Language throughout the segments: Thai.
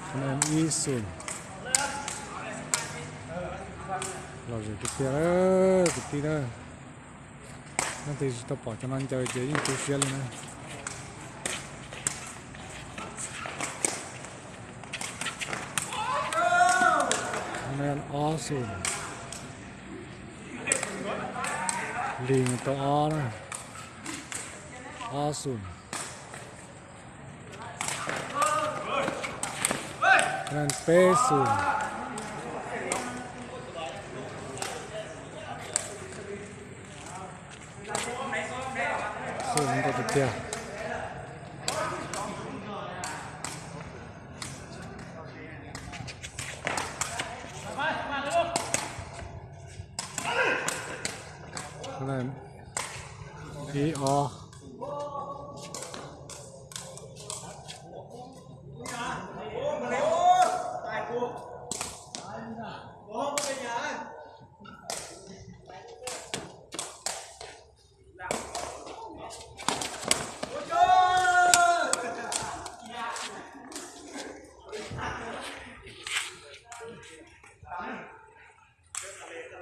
คะแนนอีศูนย์เราจะกินเลยกินทีเลยนั่นที่จะปล่อยจะนั่งเจอยิ่งตัวเสียเลยนะคะแนนอศูนย์ลิงตัวอนะศูนย์คะแนนเป้ศูนย์ศูนย์ตัวเดียวคะแนนอีอ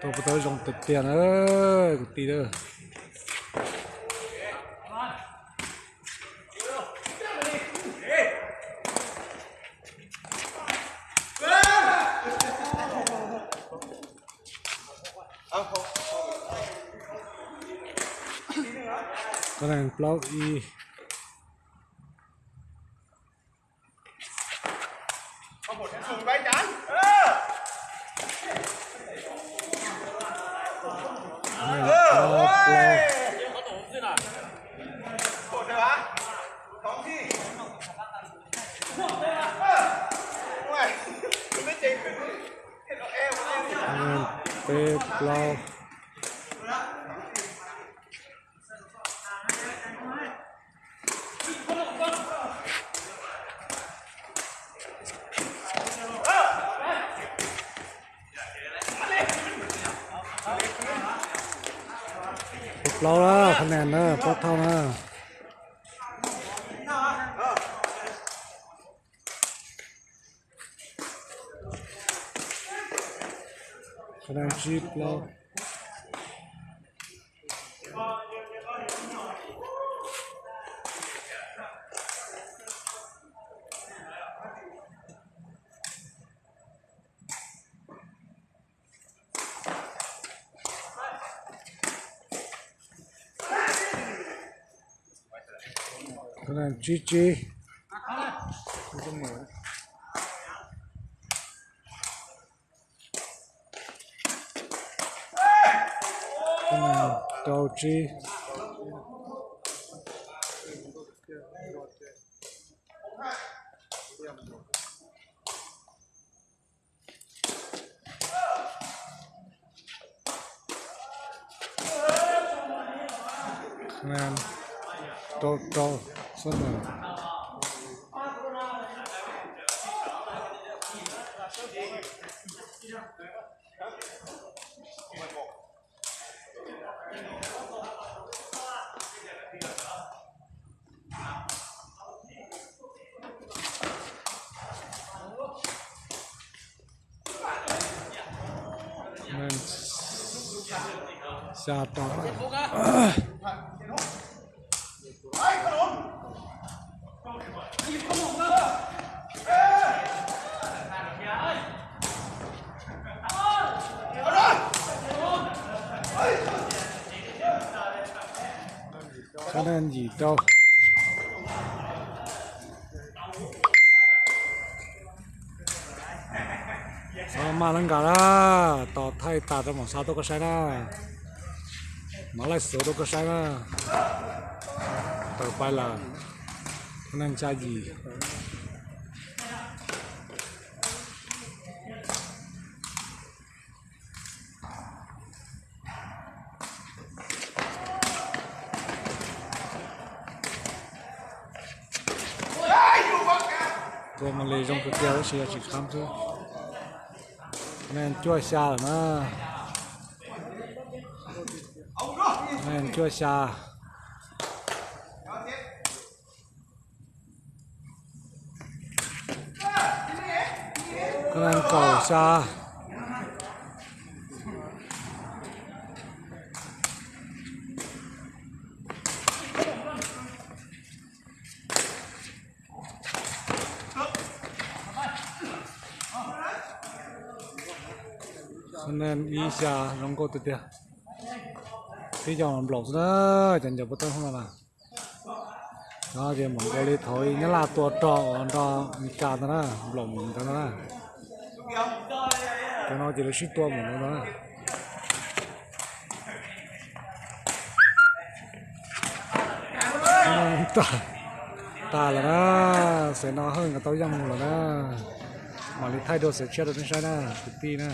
ตัวประตูจงติดเตียนกูตีเด้อคะแนนเปล่าอีไปจันเป๊ะเปล่าเราละคะแนนพอเท่าคะแนนจีบเราคะแนนจีคะแนนเกาจีคะแนนโตโตเสมอมันซาตาคะแนนยีโตมาลังกาละต่อไทยตาจะหมดซาโตก็ใช่นะมาเลเซียก็ใช่นะต่อไปละคะแนนจายีตัวมาเลยจงกระเทียมเชียร์จิตคำทุกแม่นช่วยชาหรือนะแม่นช่วยชา đang cầu xa nên ý xa rong cô tự tiệt tí cho làm lột đó chẳng chịu bắt tay không là đó thì mọi người đi thôi nhớ là tua trò cả đó lột mình đó cho nó chỉ là ship tua mình đó ta là nó sẽ nó hơn cái tao dâm là nó mà đi thay đồ sẽ chết được cái sai đó tí nè